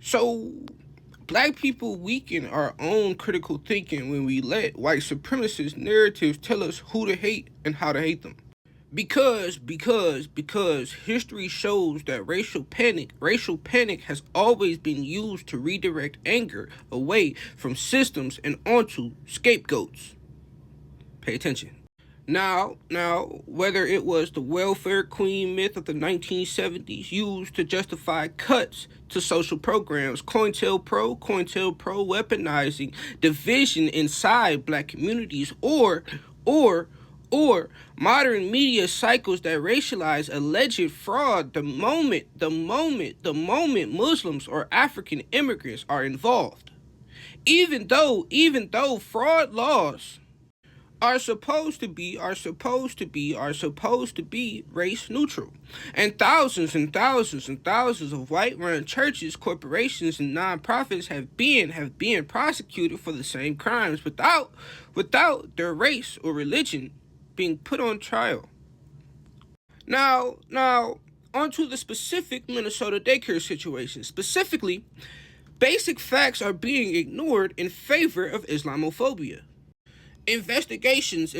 So, black people weaken our own critical thinking when we let white supremacist narratives tell us who to hate and how to hate them. Because history shows that racial panic has always been used to redirect anger away from systems and onto scapegoats. Pay attention. Now, whether it was the welfare queen myth of the 1970s used to justify cuts to social programs, COINTELPRO weaponizing division inside black communities, or modern media cycles that racialize alleged fraud the moment Muslims or African immigrants are involved. Even though fraud laws are supposed to be race neutral. And thousands of white-run churches, corporations, and nonprofits have been prosecuted for the same crimes without their race or religion being put on trial. Now, onto the specific Minnesota daycare situation. Specifically, basic facts are being ignored in favor of Islamophobia. Investigations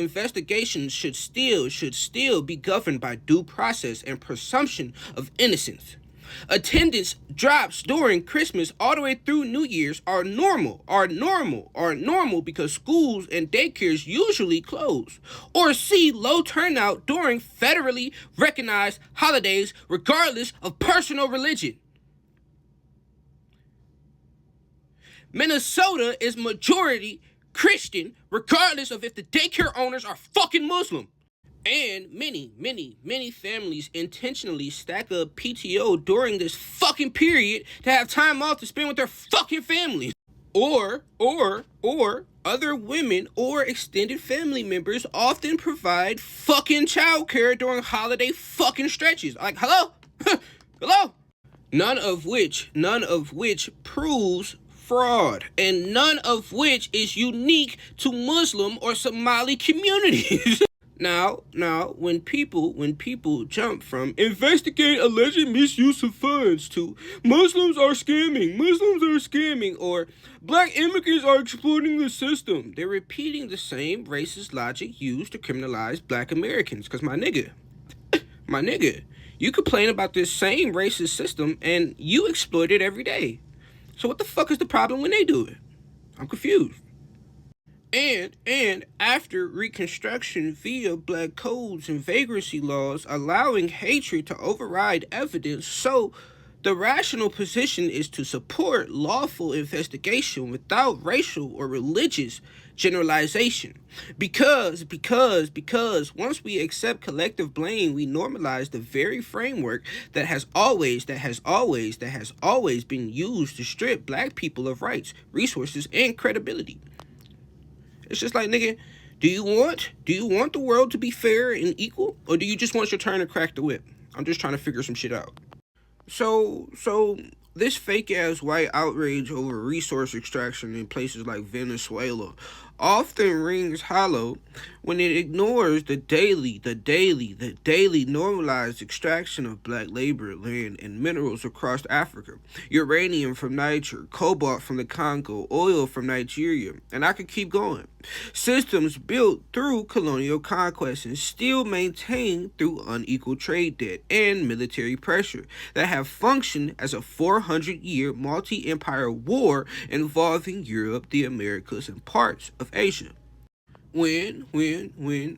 should still be governed by due process and presumption of innocence. Attendance drops during Christmas all the way through New Year's are normal because schools and daycares usually close, or see low turnout during federally recognized holidays regardless of personal religion. Minnesota is majority Christian regardless of if the daycare owners are fucking Muslim. And many families intentionally stack up PTO during this fucking period to have time off to spend with their fucking families. Or other women or extended family members often provide fucking childcare during holiday fucking stretches. Like, hello? Hello? None of which proves fraud, and none of which is unique to Muslim or Somali communities. Now, when people jump from investigate alleged misuse of funds to Muslims are scamming, or black immigrants are exploiting the system, they're repeating the same racist logic used to criminalize black Americans. Cause my nigga, you complain about this same racist system and you exploit it every day. So what the fuck is the problem when they do it? I'm confused. And after Reconstruction via black codes and vagrancy laws allowing hatred to override evidence, so the rational position is to support lawful investigation without racial or religious generalization. Because once we accept collective blame, we normalize the very framework that has always been used to strip black people of rights, resources, and credibility. It's just like, nigga, do you want the world to be fair and equal, or do you just want your turn to crack the whip? I'm just trying to figure some shit out. So this fake ass white outrage over resource extraction in places like Venezuela often rings hollow when it ignores the daily normalized extraction of black labor, land, and minerals across Africa. Uranium from Niger, cobalt from the Congo, oil from Nigeria, and I could keep going. Systems built through colonial conquest and still maintained through unequal trade debt and military pressure that have functioned as a 400-year multi-empire war involving Europe, the Americas, and parts of Asia. When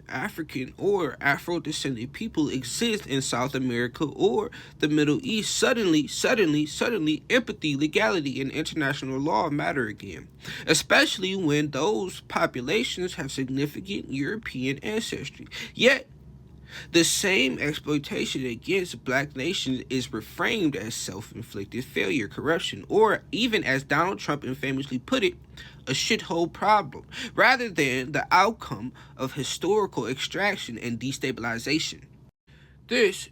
African or Afro-descended people exist in South America or the Middle East, suddenly empathy, legality, and international law matter again, especially when those populations have significant European ancestry. Yet, the same exploitation against black nations is reframed as self-inflicted failure, corruption, or even, as Donald Trump infamously put it, a shithole problem, rather than the outcome of historical extraction and destabilization. This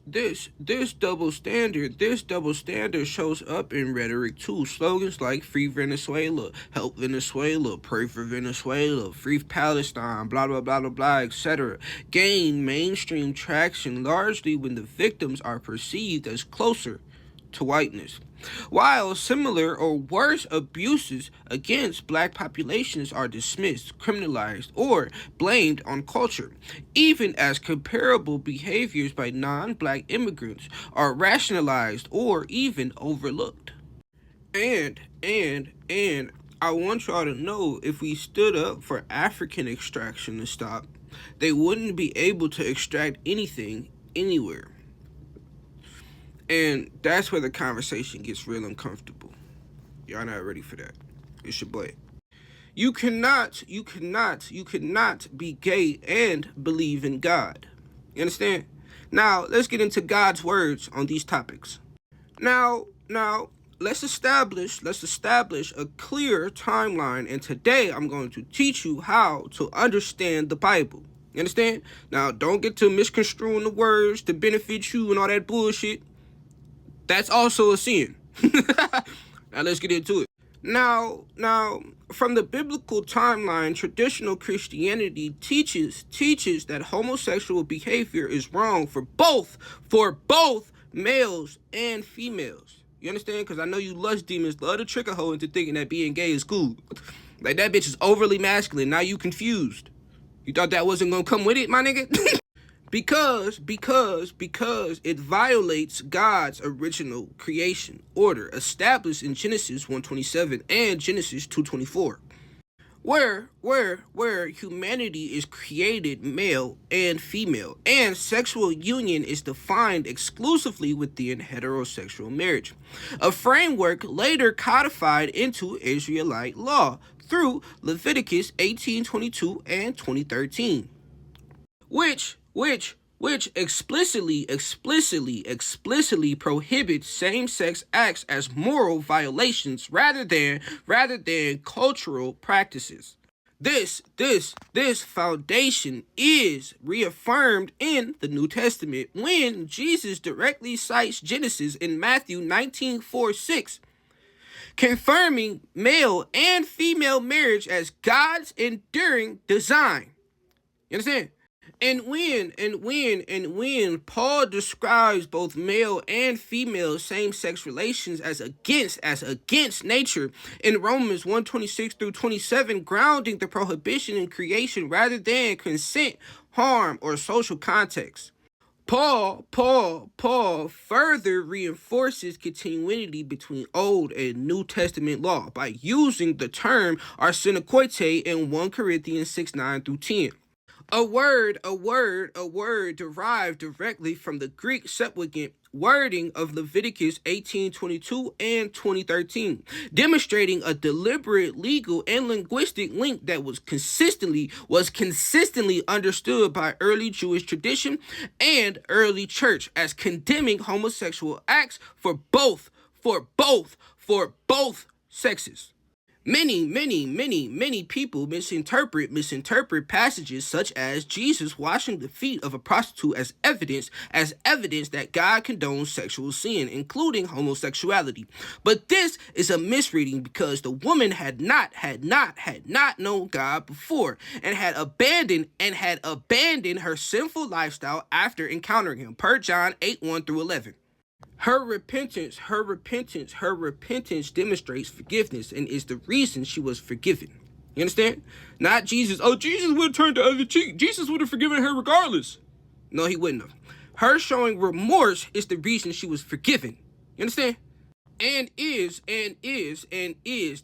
double standard shows up in rhetoric too. Slogans like "Free Venezuela," "Help Venezuela," "Pray for Venezuela," "Free Palestine," blah blah blah blah blah, etc., gain mainstream traction largely when the victims are perceived as closer to whiteness. while similar or worse abuses against black populations are dismissed, criminalized, or blamed on culture, even as comparable behaviors by non-black immigrants are rationalized or even overlooked. And I want y'all to know, if we stood up for African extraction to stop, they wouldn't be able to extract anything anywhere. And that's where the conversation gets real uncomfortable. Y'all not ready for that. It's your boy. You cannot be gay and believe in God. You understand? Now, let's get into God's words on these topics. Now, let's establish a clear timeline, and today I'm going to teach you how to understand the Bible. You understand? Now, don't get to misconstruing the words to benefit you and all that bullshit. That's also a sin. Now, let's get into it. Now, from the biblical timeline, traditional Christianity teaches that homosexual behavior is wrong for both males and females. You understand? Because I know you lust demons love to trick a hoe into thinking that being gay is cool. Like, that bitch is overly masculine. Now you confused. You thought that wasn't gonna come with it, my nigga? Because it violates God's original creation order established in Genesis 1:27 and Genesis 2:24. Where humanity is created male and female, and sexual union is defined exclusively within heterosexual marriage, a framework later codified into Israelite law through Leviticus 18:22 and 20:13, which explicitly prohibits same-sex acts as moral violations rather than cultural practices. This foundation is reaffirmed in the New Testament when Jesus directly cites Genesis in Matthew 19:4-6, confirming male and female marriage as God's enduring design. You understand? And when Paul describes both male and female same-sex relations as against nature in Romans 1:26-27, grounding the prohibition in creation rather than consent, harm, or social context, Paul further reinforces continuity between Old and New Testament law by using the term arsenokoitai in 1 Corinthians 6:9-10. A word derived directly from the Greek Septuagint wording of Leviticus 18:22 and 20:13, demonstrating a deliberate legal and linguistic link that was consistently understood by early Jewish tradition and early church as condemning homosexual acts for both sexes. Many people misinterpret passages such as Jesus washing the feet of a prostitute as evidence that God condones sexual sin, including homosexuality. But this is a misreading because the woman had not known God before and had abandoned her sinful lifestyle after encountering him, per John 8:1-11. Her repentance demonstrates forgiveness and is the reason she was forgiven. You understand? Not Jesus. Oh, Jesus would have turned the other cheek. Jesus would have forgiven her regardless. No, he wouldn't have. Her showing remorse is the reason she was forgiven. You understand? And is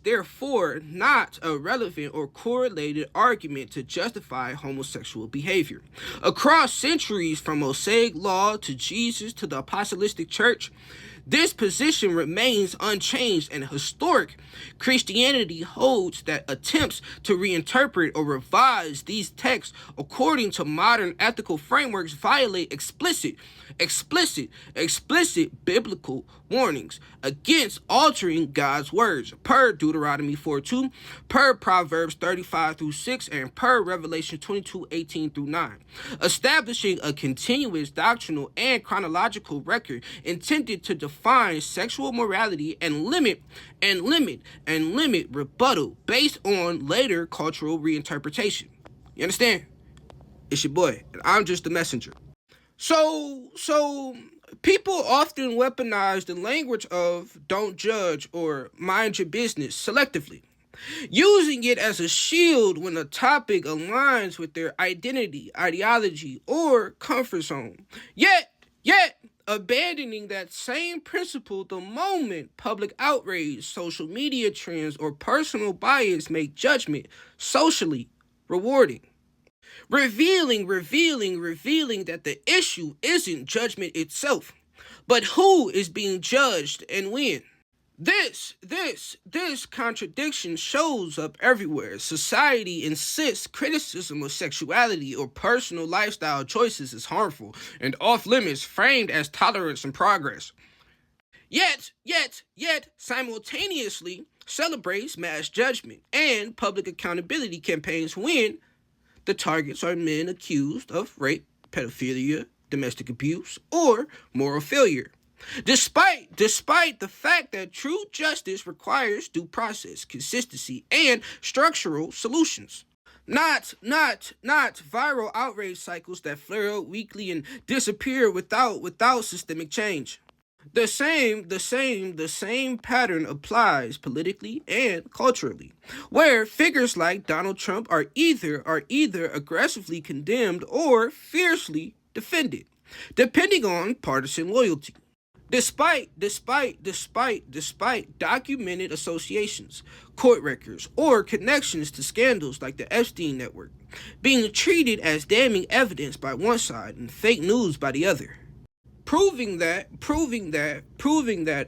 therefore not a relevant or correlated argument to justify homosexual behavior. Across centuries, from Mosaic law to Jesus to the apostolic church, this position remains unchanged, and historic Christianity holds that attempts to reinterpret or revise these texts according to modern ethical frameworks violate explicit biblical warnings against altering God's words, per Deuteronomy 4:2, per Proverbs 35-6, and per Revelation 22:18-9, establishing a continuous doctrinal and chronological record intended to define sexual morality and limit rebuttal based on later cultural reinterpretation. You understand? It's your boy, and I'm just the messenger. So People often weaponize the language of don't judge or mind your business selectively, using it as a shield when a topic aligns with their identity, ideology, or comfort zone. Yet, abandoning that same principle the moment public outrage, social media trends, or personal bias make judgment socially rewarding. Revealing that the issue isn't judgment itself, but who is being judged and when. This contradiction shows up everywhere. Society insists criticism of sexuality or personal lifestyle choices is harmful and off limits, framed as tolerance and progress. Yet, simultaneously celebrates mass judgment and public accountability campaigns when the targets are men accused of rape, pedophilia, domestic abuse, or moral failure. Despite the fact that true justice requires due process, consistency, and structural solutions. Not viral outrage cycles that flare up weekly and disappear without systemic change. The same pattern applies politically and culturally, where figures like Donald Trump are either aggressively condemned or fiercely defended, depending on partisan loyalty. Despite documented associations, court records, or connections to scandals like the Epstein network, being treated as damning evidence by one side and fake news by the other. Proving that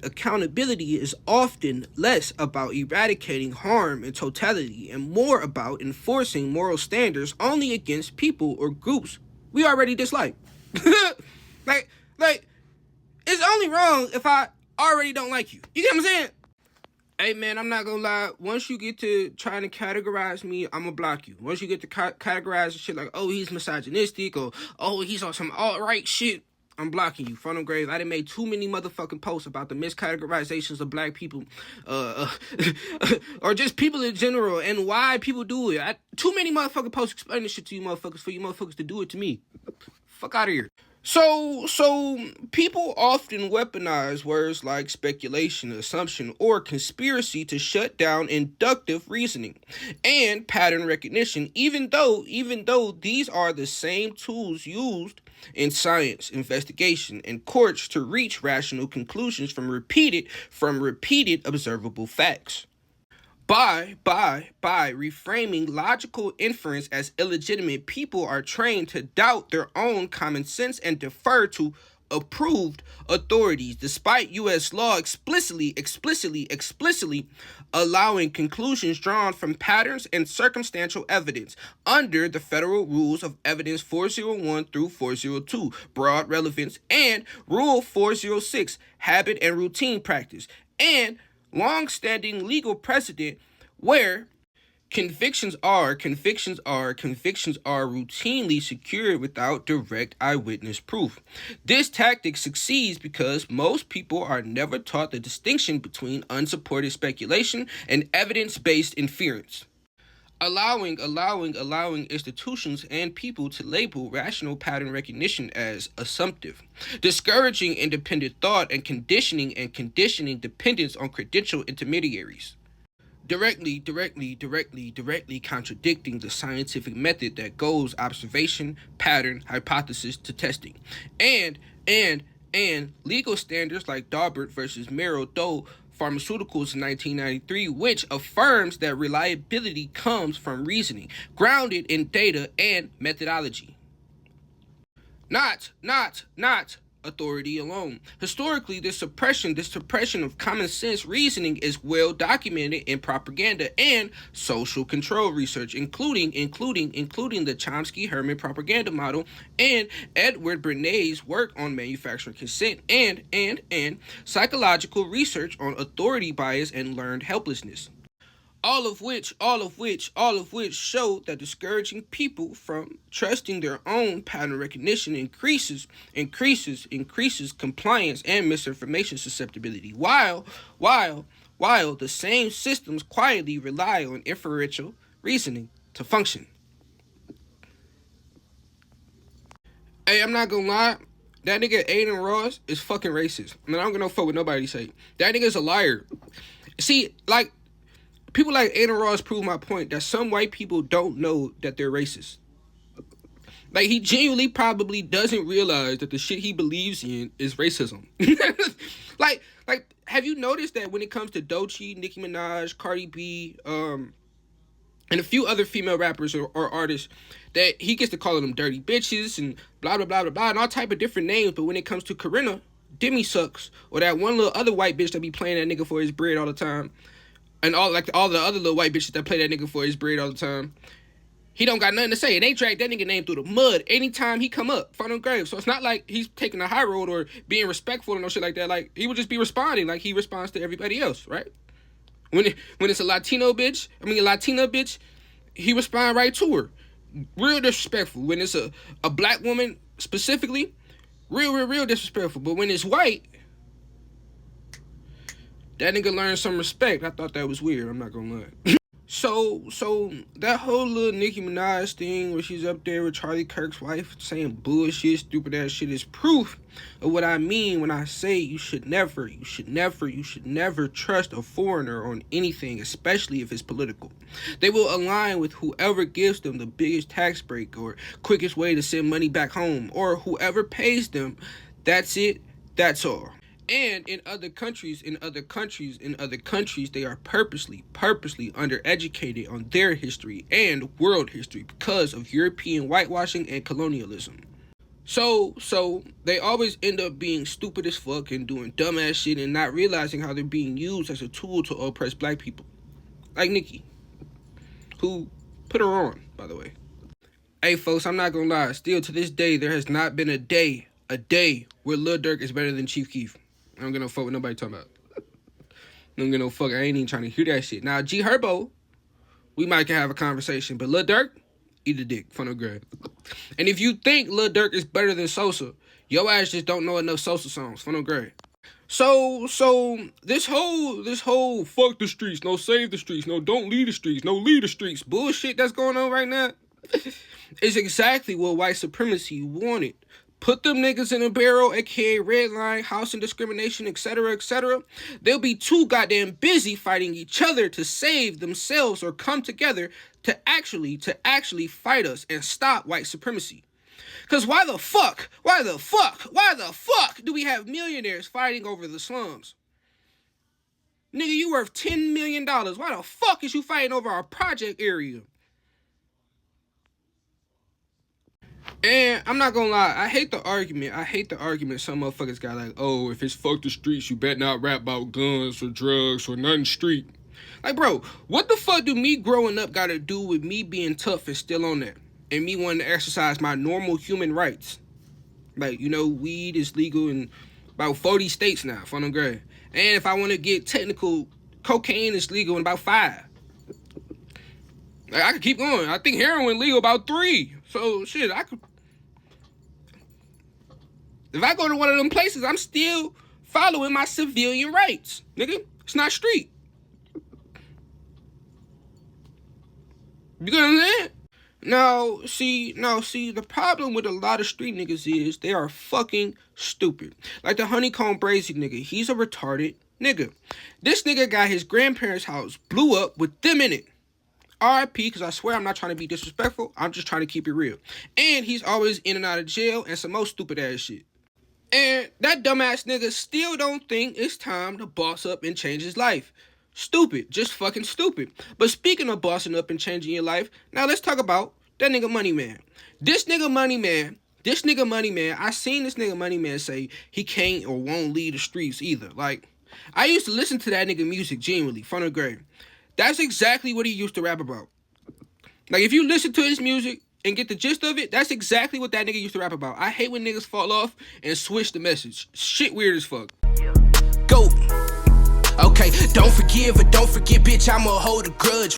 accountability is often less about eradicating harm in totality and more about enforcing moral standards only against people or groups we already dislike. like, like, it's only wrong if I already don't like you. You get what I'm saying? Hey man, I'm not gonna lie. Once you get to trying to categorize me, I'm gonna block you. Once you get to categorize shit like, oh, he's misogynistic, or oh, he's on some alt-right shit, I'm blocking you. From the grave. I done made too many motherfucking posts about the miscategorizations of black people, or just people in general, and why people do it. Too many motherfucking posts explaining shit to you motherfuckers for you motherfuckers to do it to me. Fuck out of here. So people often weaponize words like speculation, assumption, or conspiracy to shut down inductive reasoning and pattern recognition, even though these are the same tools used in science, investigation, and courts to reach rational conclusions from repeated observable facts. By reframing logical inference as illegitimate, people are trained to doubt their own common sense and defer to approved authorities, despite U.S. law explicitly allowing conclusions drawn from patterns and circumstantial evidence under the Federal Rules of Evidence 401 through 402, broad relevance, and Rule 406, habit and routine practice, and long-standing legal precedent where convictions are routinely secured without direct eyewitness proof. This tactic succeeds because most people are never taught the distinction between unsupported speculation and evidence-based inference. Allowing institutions and people to label rational pattern recognition as assumptive, discouraging independent thought, and conditioning dependence on credential intermediaries. Directly contradicting the scientific method that goes observation, pattern, hypothesis to testing. And legal standards like Daubert versus Merrill Doe Pharmaceuticals in 1993, which affirms that reliability comes from reasoning, grounded in data and methodology. Not authority alone. Historically, this suppression of common sense reasoning is well documented in propaganda and social control research, including the Chomsky-Herman propaganda model and Edward Bernays' work on manufacturing consent and psychological research on authority bias and learned helplessness. All of which show that discouraging people from trusting their own pattern recognition increases compliance and misinformation susceptibility, while the same systems quietly rely on inferential reasoning to function. Hey, I'm not gonna lie. That nigga Aiden Ross is fucking racist. I mean, I don't get no fuck with nobody say. That nigga's a liar. See, like, people like Aiden Ross prove my point that some white people don't know that they're racist. Like, he genuinely probably doesn't realize that the shit he believes in is racism. like, have you noticed that when it comes to Doechii, Nicki Minaj, Cardi B, and a few other female rappers or artists, that he gets to calling them dirty bitches and blah, blah, blah, blah, blah, and all type of different names, but when it comes to Corinna, Demi sucks, or that one little other white bitch that be playing that nigga for his bread all the time, and all the other little white bitches that play that nigga for his bread all the time, he don't got nothing to say, and they drag that nigga name through the mud anytime he come up, front on grave. So it's not like he's taking a high road or being respectful or no shit like that. Like, he would just be responding like he responds to everybody else, right? When it's a Latina bitch, he respond right to her. Real disrespectful. When it's a black woman specifically, real disrespectful. But when it's white, that nigga learned some respect. I thought that was weird, I'm not gonna lie. So that whole little Nicki Minaj thing where she's up there with Charlie Kirk's wife saying bullshit, stupid ass shit is proof of what I mean when I say you should never trust a foreigner on anything, especially if it's political. They will align with whoever gives them the biggest tax break or quickest way to send money back home, or whoever pays them. That's it. That's all. And in other countries, they are purposely undereducated on their history and world history because of European whitewashing and colonialism. So they always end up being stupid as fuck and doing dumbass shit and not realizing how they're being used as a tool to oppress black people. Like Nicki, who put her on, by the way. Hey folks, I'm not gonna lie, still to this day, there has not been a day where Lil Durk is better than Chief Keef. I don't get no fuck with nobody talking about. I don't get no fuck. I ain't even trying to hear that shit. Now, G Herbo, we might can have a conversation. But Lil Durk, eat a dick. Fun of grad. And if you think Lil Durk is better than Sosa, your ass just don't know enough Sosa songs. Fun of grad. So this whole fuck the streets, no save the streets, no don't lead the streets, no lead the streets bullshit that's going on right now is exactly what white supremacy wanted. Put them niggas in a barrel, aka red line, housing discrimination, etc., etc. They'll be too goddamn busy fighting each other to save themselves or come together to actually fight us and stop white supremacy. Cause why the fuck do we have millionaires fighting over the slums? Nigga, you worth $10 million. Why the fuck is you fighting over our project area? And I'm not gonna lie, I hate the argument some motherfuckers got like, oh, if it's fuck the streets, you better not rap about guns or drugs or nothing street. Like, bro, what the fuck do me growing up gotta do with me being tough and still on that? And me wanting to exercise my normal human rights? Like, you know, weed is legal in about 40 states now, fun and grade. And if I want to get technical, cocaine is legal in about 5. Like, I could keep going. I think heroin legal about 3. So, shit, I could... If I go to one of them places, I'm still following my civilian rights. Nigga, it's not street. You get what I'm saying? Now, see, the problem with a lot of street niggas is they are fucking stupid. Like the Honeycomb Brazy nigga, he's a retarded nigga. This nigga got his grandparents' house blew up with them in it. R.I.P. because I swear I'm not trying to be disrespectful. I'm just trying to keep it real. And he's always in and out of jail and some more stupid ass shit. And that dumbass nigga still don't think it's time to boss up and change his life. Stupid. Just fucking stupid. But speaking of bossing up and changing your life, now let's talk about that nigga Money Man. This nigga Money Man, I seen this nigga Money Man say he can't or won't leave the streets either. Like, I used to listen to that nigga music genuinely, fun of grade. That's exactly what he used to rap about. Like, if you listen to his music and get the gist of it, that's exactly what that nigga used to rap about. I hate when niggas fall off and switch the message. Shit weird as fuck. Go. Okay, don't forgive or don't forget, bitch, I'ma hold a grudge.